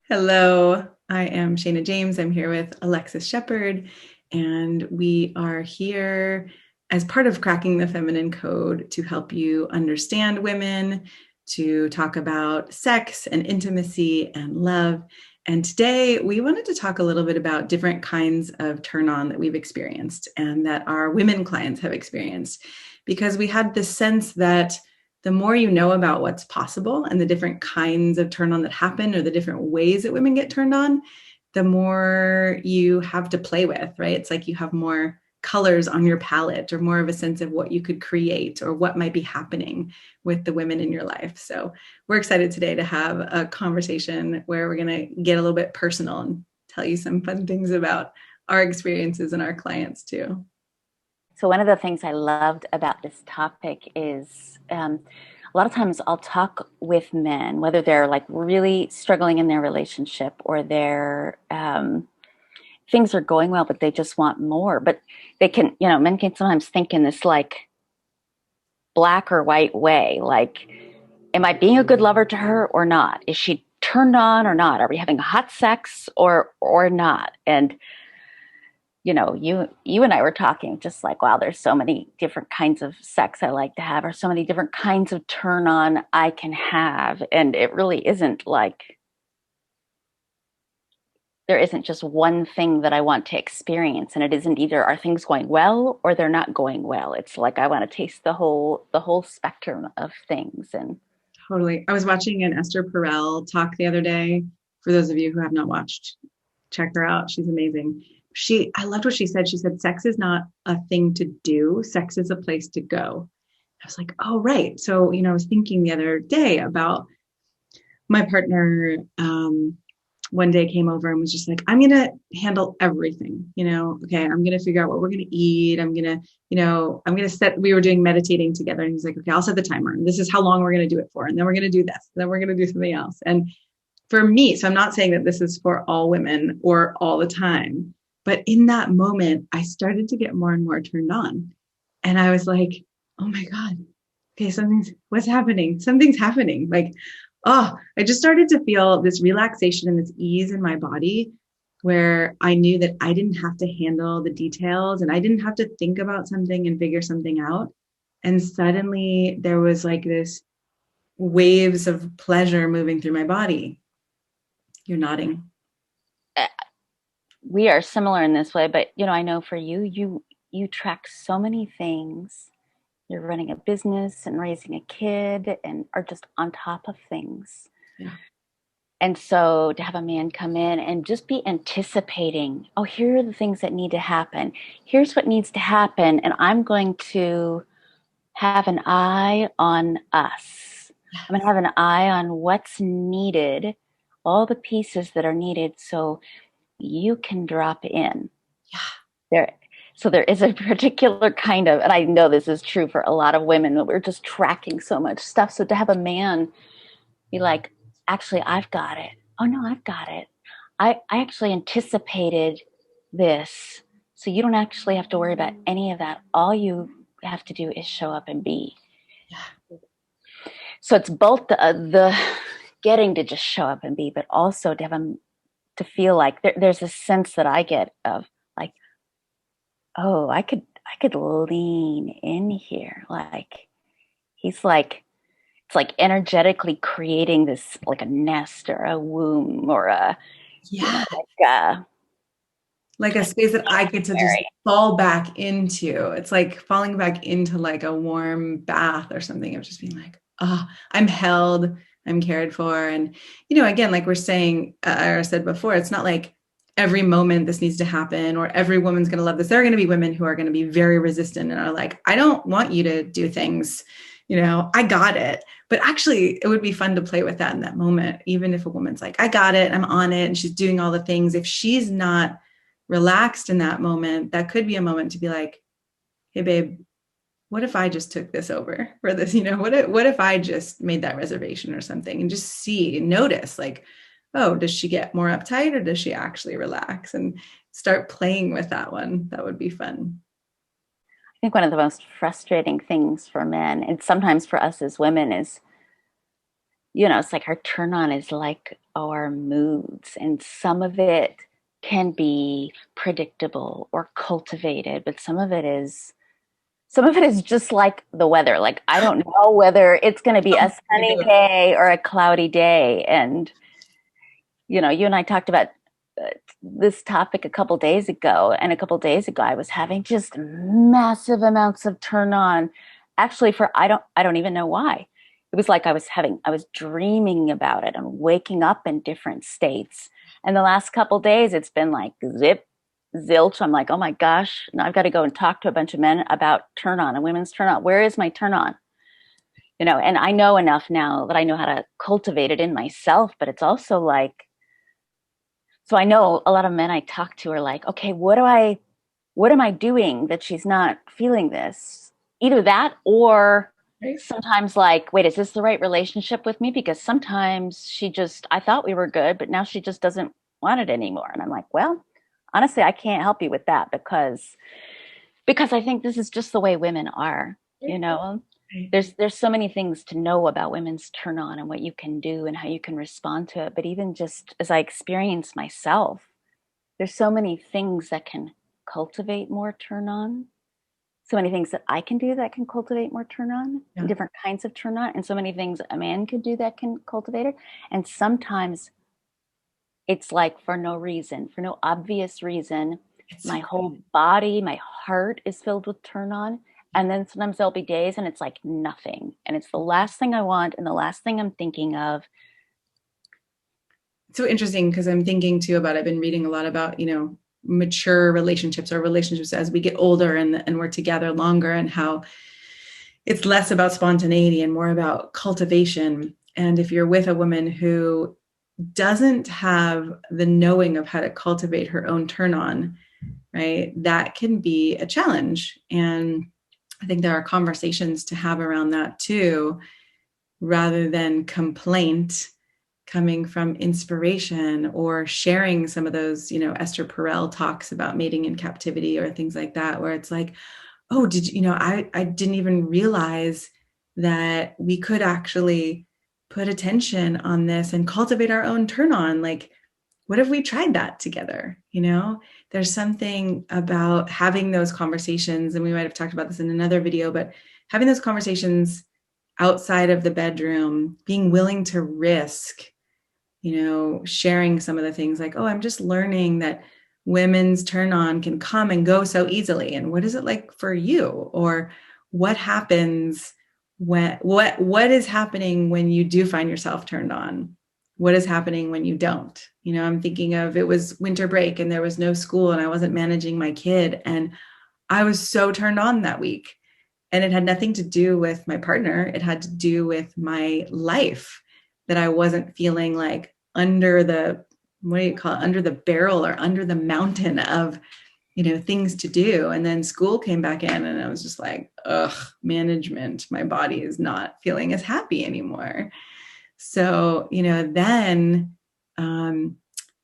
Hello, I am Shana James. I'm here with Alexis Shepherd, and we are here as part of Cracking the Feminine Code to help you understand women, to talk about sex and intimacy and love. And today we wanted to talk a little bit about different kinds of turn on that we've experienced and that our women clients have experienced, because we had this sense that the more you know about what's possible and the different kinds of turn on that happen or the different ways that women get turned on, the more you have to play with, right? It's like you have more colors on your palette or more of a sense of what you could create or what might be happening with the women in your life. So we're excited today to have a conversation where we're going to get a little bit personal and tell you some fun things about our experiences and our clients too. So one of the things I loved about this topic is a lot of times I'll talk with men, whether they're like really struggling in their relationship or their things are going well, but they just want more. But they can, men can sometimes think in this like black or white way, like, am I being a good lover to her or not? Is she turned on or not? Are we having hot sex or not? And you and I were talking just like, wow, there's so many different kinds of sex I like to have, or so many different kinds of turn on I can have. And it really isn't like there isn't just one thing that I want to experience. And it isn't either are things going well or they're not going well. It's like I want to taste the whole spectrum of things. And Totally. I was watching an Esther Perel talk the other day. For those of you who have not watched, check her out. She's amazing. I loved what she said. She said, sex is not a thing to do. Sex is a place to go. I was like, oh, right. So, I was thinking the other day about my partner, one day came over and was just like, I'm going to handle everything, okay, I'm going to figure out what we're going to eat. I'm going to we were doing meditating together. And he's like, okay, I'll set the timer. And this is how long we're going to do it for. And then we're going to do this. And then we're going to do something else. And for me, so I'm not saying that this is for all women or all the time, but in that moment, I started to get more and more turned on. And I was like, oh my God, okay, what's happening? Something's happening. Like, oh, I just started to feel this relaxation and this ease in my body where I knew that I didn't have to handle the details and I didn't have to think about something and figure something out. And suddenly there was like this waves of pleasure moving through my body. You're nodding. we are similar in this way, but I know for you track so many things. You're running a business and raising a kid and are just on top of things. Yeah. And so to have a man come in and just be anticipating, oh, here are the things that need to happen. Here's what needs to happen. And I'm going to have an eye on us. I'm going to have an eye on what's needed, all the pieces that are needed so you can drop in. Yeah. There, so there is a particular kind of, and I know this is true for a lot of women, but we're just tracking so much stuff. So to have a man be like, actually, I've got it. Oh no, I've got it. I actually anticipated this. So you don't actually have to worry about any of that. All you have to do is show up and be. Yeah. So it's both the getting to just show up and be, but also to have them to feel like there's a sense that I get of like, oh, I could lean in here. Like he's like it's like energetically creating this like a nest or a womb or a Yeah. like a Like a space that I get to just sanctuary. fall back into. It's like falling back into like a warm bath or something of just being like, oh, I'm held, I'm cared for. And, again, like we're saying, or I said before, it's not like every moment this needs to happen or every woman's going to love this. There are going to be women who are going to be very resistant and are like, I don't want you to do things, I got it. But actually, it would be fun to play with that in that moment, even if a woman's like, I got it, I'm on it, and she's doing all the things. If she's not relaxed in that moment, that could be a moment to be like, hey babe, what if I just took this over for this? What if I just made that reservation or something, and just see and notice like, oh, does she get more uptight or does she actually relax, and start playing with that one. That would be fun. I think one of the most frustrating things for men, and sometimes for us as women, is it's like our turn on is like our moods, and can be predictable or cultivated, but some of it is just like the weather. Like, I don't know whether it's going to be a sunny day or a cloudy day. And, you and I talked about this topic a couple days ago. And a couple days ago, I was having just massive amounts of turn on. Actually, I don't even know why. It was like I was dreaming about it and waking up in different states. And the last couple days, it's been like zip, zilch. I'm like, oh my gosh, now I've got to go and talk to a bunch of men about turn on and women's turn on. Where is my turn on? And I know enough now that I know how to cultivate it in myself, but it's also like, so I know a lot of men I talk to are like, okay, what am I doing that she's not feeling this? Either that, or Right. sometimes like, wait, is this the right relationship with me? Because sometimes I thought we were good, but now she just doesn't want it anymore. And I'm like, well, honestly, I can't help you with that because I think this is just the way women are, you know. Right. There's so many things to know about women's turn on and what you can do and how you can respond to it. But even just as I experience myself, there's so many things that can cultivate more turn on, so many things that I can do that can cultivate more turn on, Yeah. different kinds of turn on, and so many things a man could do that can cultivate it. And sometimes it's like for no reason, for no obvious reason, It's so my whole good. body, my heart is filled with turn on. And then sometimes there'll be days and it's like nothing. And it's the last thing I want and the last thing I'm thinking of. It's so interesting because I'm thinking too about, I've been reading a lot about, mature relationships or relationships as we get older and we're together longer, and how it's less about spontaneity and more about cultivation. And if you're with a woman who doesn't have the knowing of how to cultivate her own turn on, right, that can be a challenge. And I think there are conversations to have around that too, rather than complaint coming from inspiration or sharing some of those, Esther Perel talks about mating in captivity or things like that, where it's like, oh, I didn't even realize that we could actually put attention on this and cultivate our own turn on. Like, what if we tried that together? There's something about having those conversations, and we might have talked about this in another video, but having those conversations outside of the bedroom, being willing to risk, sharing some of the things like, oh, I'm just learning that women's turn on can come and go so easily. And what is it like for you? Or what happens what is happening when you do find yourself turned on? What is happening when you don't? I'm thinking of, it was winter break and there was no school and I wasn't managing my kid. And I was so turned on that week. And it had nothing to do with my partner. It had to do with my life, that I wasn't feeling like under the, what do you call it, under the barrel or under the mountain of, things to do. And then school came back in and I was just like, ugh, management, my body is not feeling as happy anymore. So, then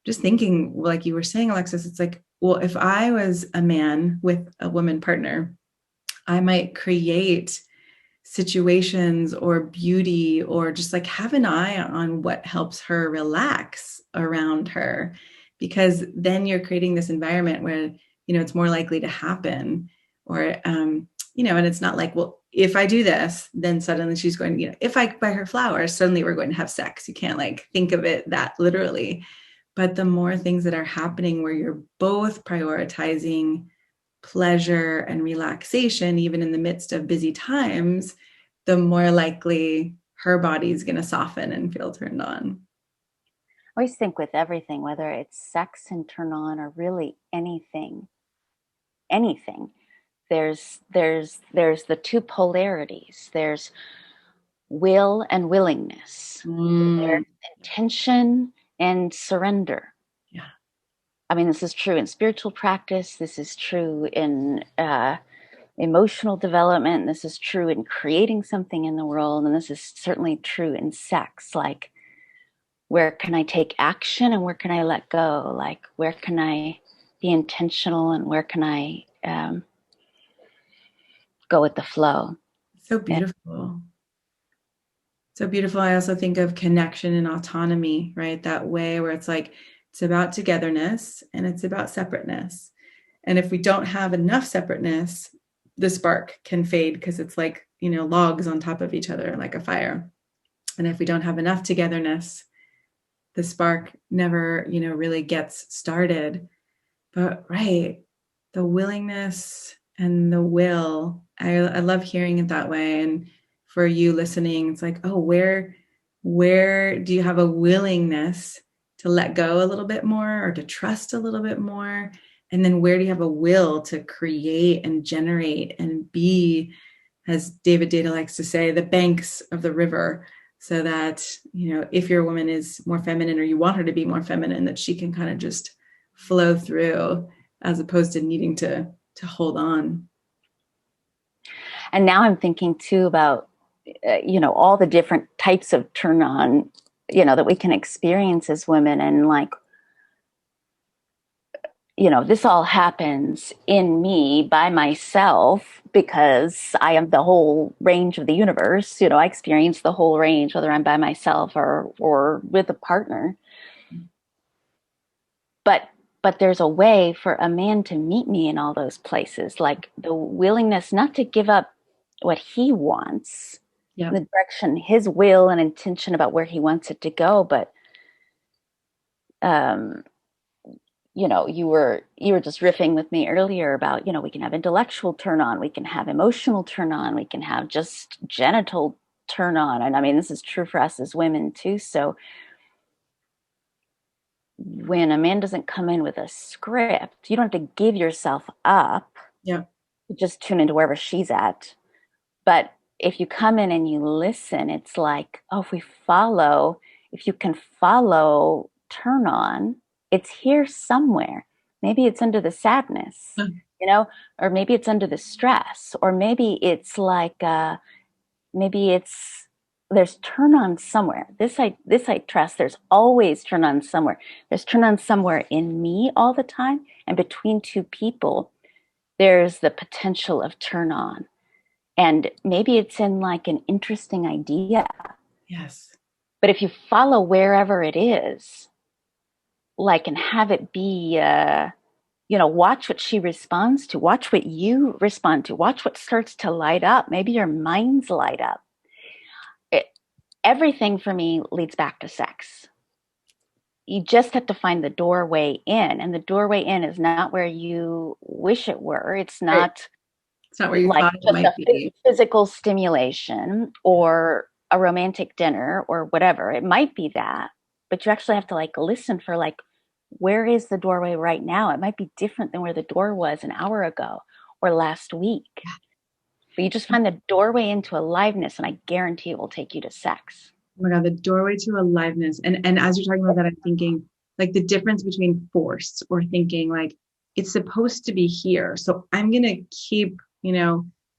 just thinking, like you were saying, Alexis, it's like, well, if I was a man with a woman partner, I might create situations or beauty or just like have an eye on what helps her relax around her, because then you're creating this environment where it's more likely to happen. Or and it's not like, well, if I do this, then suddenly she's going, if I buy her flowers, suddenly we're going to have sex. You can't like think of it that literally. But the more things that are happening where you're both prioritizing pleasure and relaxation, even in the midst of busy times, the more likely her body's going to soften and feel turned on. I always think with everything, whether it's sex and turn on or really anything, there's the two polarities. There's will and willingness. There's Mm, intention and surrender. yeah. I mean, this is true in spiritual practice. This is true in emotional development. This is true in creating something in the world. And this is certainly true in sex. Like, where can I take action and where can I let go? Like, where can I be intentional and where can I go with the flow? So And beautiful. So beautiful. I also think of connection and autonomy, right? That way where it's like, it's about togetherness and it's about separateness. And if we don't have enough separateness, the spark can fade because it's like, logs on top of each other like a fire. And if we don't have enough togetherness, the spark never, really gets started. But right, the willingness and the will, I love hearing it that way. And for you listening, it's like, oh, where do you have a willingness to let go a little bit more or to trust a little bit more? And then where do you have a will to create and generate and be, as David Data likes to say, the banks of the river, so that, if your woman is more feminine or you want her to be more feminine, that she can kind of just flow through as opposed to needing to hold on. And now I'm thinking too about, all the different types of turn on, that we can experience as women. And like, this all happens in me by myself because I am the whole range of the universe. I experience the whole range, whether I'm by myself or with a partner. But there's a way for a man to meet me in all those places, like the willingness not to give up what he wants, Yeah. the direction, his will and intention about where he wants it to go. But um, you were just riffing with me earlier about, we can have intellectual turn on, we can have emotional turn on, we can have just genital turn on. And I mean, this is true for us as women too. So when a man doesn't come in with a script, you don't have to give yourself up, Yeah. just tune into wherever she's at. But if you come in and you listen, it's like, oh, if you can follow turn on, it's here somewhere. Maybe it's under the sadness, or maybe it's under the stress, or maybe it's like, maybe it's there's turn on somewhere. This I trust. There's always turn on somewhere. There's turn on somewhere in me all the time, and between two people, there's the potential of turn on. And maybe it's in like an interesting idea. Yes. But if you follow wherever it is, like, and have it be, watch what she responds to, watch what you respond to, watch what starts to light up. Maybe your mind's light up. It, everything for me leads back to sex. You just have to find the doorway in, and the doorway in is not where you wish it were. It's Right. not It's not where you like thought it just might a be. physical stimulation or a romantic dinner or whatever. It might be that, but you actually have to like listen for like, where is the doorway right now? It might be different than where the door was an hour ago or last week. But you just find the doorway into aliveness, and I guarantee it will take you to sex. Oh my God, the doorway to aliveness. And as you're talking about that, I'm thinking like the difference between force or thinking like it's supposed to be here. So I'm gonna keep,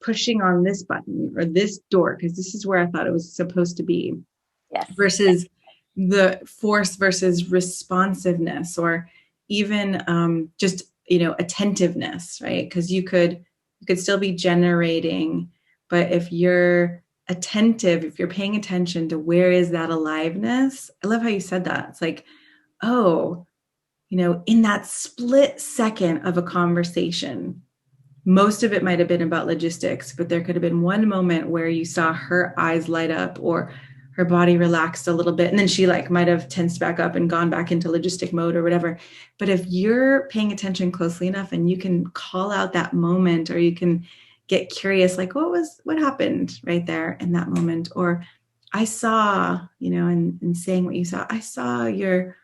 pushing on this button or this door because this is where I thought it was supposed to be, Yes. versus the force versus responsiveness, or even just attentiveness, right? Because you could still be generating, but if you're attentive, if you're paying attention to where is that aliveness. I love how you said that. It's like, oh, in that split second of a conversation, most of it might have been about logistics, but there could have been one moment where you saw her eyes light up or her body relaxed a little bit. And then she like might have tensed back up and gone back into logistic mode or whatever. But if you're paying attention closely enough and you can call out that moment, or you can get curious, like what happened right there in that moment? Or I saw, and saying what you saw, I saw your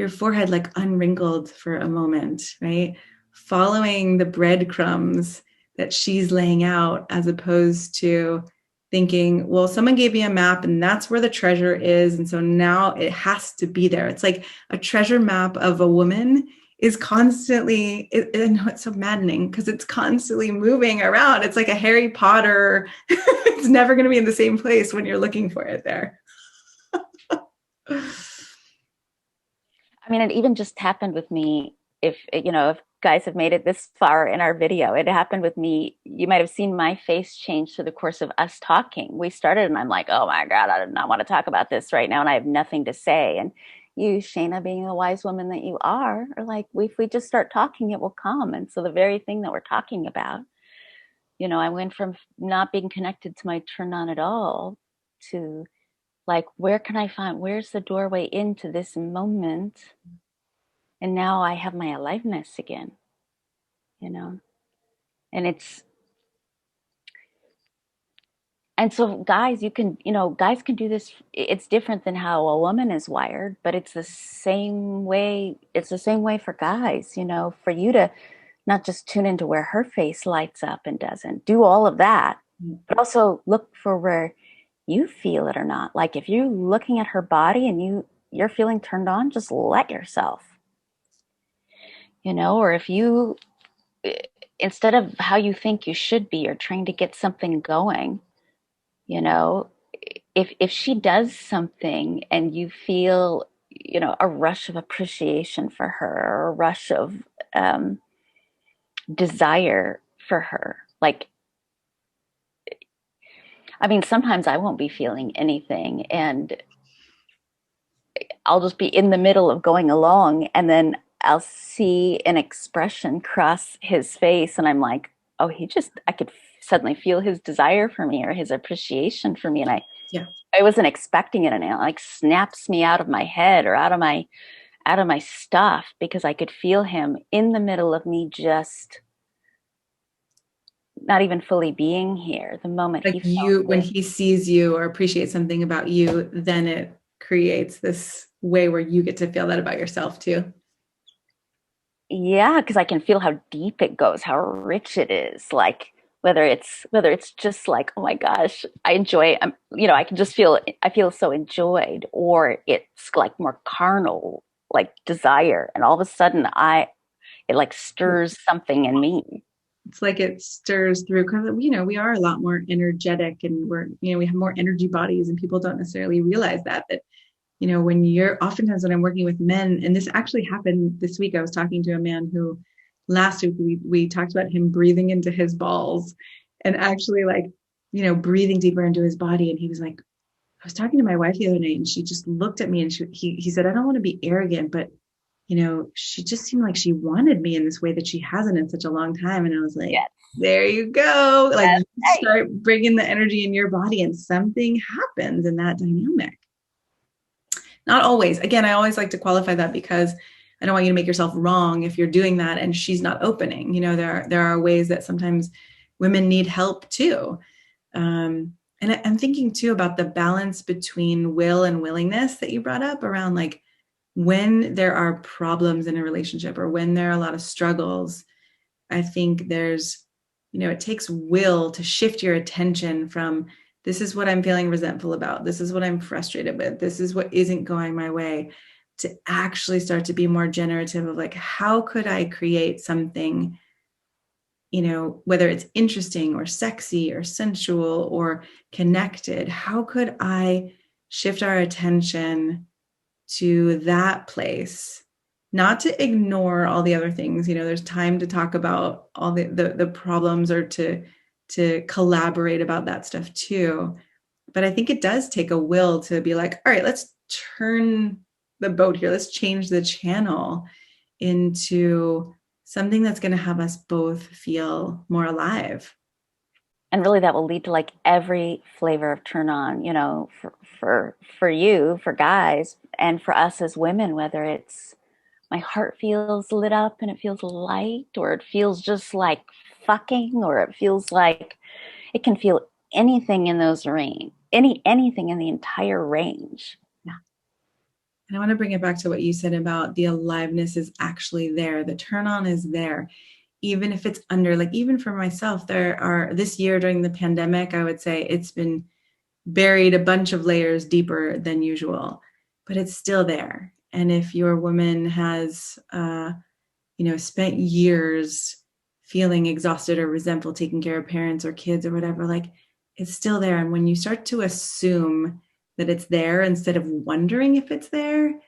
forehead like unwrinkled for a moment, right? Following the breadcrumbs that she's laying out, as opposed to thinking, well, someone gave me a map and that's where the treasure is. And so now it has to be there. It's like a treasure map of a woman is constantly, it's so maddening because it's constantly moving around. It's like a Harry Potter. It's never going to be in the same place when you're looking for it there. I mean, it even just happened with me. If guys have made it this far in our video. It happened with me. You might have seen my face change through the course of us talking. We started and I'm like, oh my God, I do not want to talk about this right now. And I have nothing to say. And you, Shana, being the wise woman that you are like, if we just start talking, it will come. And so the very thing that we're talking about, I went from not being connected to my turn on at all to like, where's the doorway into this moment? And now I have my aliveness again, you know? And so guys, guys can do this. It's different than how a woman is wired, but it's the same way. It's the same way for guys, for you to not just tune into where her face lights up and doesn't do all of that, but also look for where you feel it or not. Like if you're looking at her body and you're feeling turned on, just let yourself, or if you, instead of how you think you should be or trying to get something going, you know if she does something and you feel a rush of appreciation for her or a rush of um, desire for her, like, I mean, sometimes I won't be feeling anything and I'll just be in the middle of going along and then I'll see an expression cross his face and I'm like, oh, I could suddenly feel his desire for me or his appreciation for me. And Yeah. I wasn't expecting it, and it like snaps me out of my head or out of my stuff because I could feel him in the middle of me just not even fully being here. The moment Like he felt you, when it, he sees you or appreciates something about you, then it creates this way where you get to feel that about yourself too. yeah, because I can feel how deep it goes, how rich it is. Like whether it's just like, oh my gosh, I enjoy. I can just I feel so enjoyed, or it's like more carnal, like desire, and all of a sudden it like stirs something in me. It's like it stirs through because we are a lot more energetic and we have more energy bodies and people don't necessarily realize that when you're oftentimes when I'm working with men, and this actually happened this week. I was talking to a man who last week we talked about him breathing into his balls and actually like breathing deeper into his body. And he was like, I was talking to my wife the other night and she just looked at me and he said, I don't want to be arrogant, but she just seemed like she wanted me in this way that she hasn't in such a long time. And I was like, Yes, there you go. Like yes, you hey. start bringing the energy in your body and something happens in that dynamic. Not always. Again, I always like to qualify that because I don't want you to make yourself wrong if you're doing that and she's not opening. There are ways that sometimes women need help too. And I'm thinking too about the balance between will and willingness that you brought up around like when there are problems in a relationship or when there are a lot of struggles. I think it takes will to shift your attention from this is what I'm feeling resentful about. This is what I'm frustrated with. This is what isn't going my way, to actually start to be more generative of like, how could I create something, whether it's interesting or sexy or sensual or connected? How could I shift our attention to that place, not to ignore all the other things. There's time to talk about all the problems or to collaborate about that stuff too. But I think it does take a will to be like, all right, let's turn the boat here. Let's change the channel into something that's going to have us both feel more alive. And really that will lead to like every flavor of turn on, for you, for guys, and for us as women, whether it's my heart feels lit up and it feels light, or it feels just like fucking, or it feels like it can feel anything in those range, anything in the entire range. Yeah. And I want to bring it back to what you said about the aliveness is actually there. The turn on is there. Even if it's under, like, even for myself, this year during the pandemic, I would say it's been buried a bunch of layers deeper than usual, but it's still there. And if your woman has, spent years feeling exhausted or resentful, taking care of parents or kids or whatever, like it's still there. And when you start to assume that it's there instead of wondering if it's there,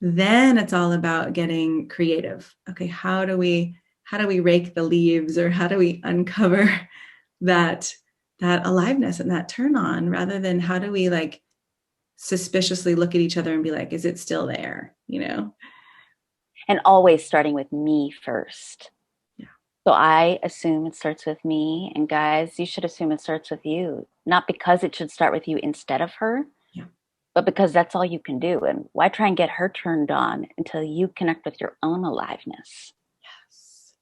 then it's all about getting creative. Okay, how do we rake the leaves, or how do we uncover that aliveness and that turn on, rather than how do we like suspiciously look at each other and be like, is it still there? And always starting with me first. Yeah. So I assume it starts with me. And guys, you should assume it starts with you. Not because it should start with you instead of her, Yeah. but because that's all you can do. And why try and get her turned on until you connect with your own aliveness? Yes.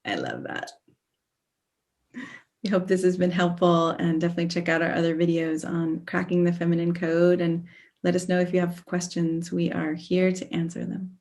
I love that. We hope this has been helpful, and definitely check out our other videos on cracking the feminine code, and let us know if you have questions. We are here to answer them.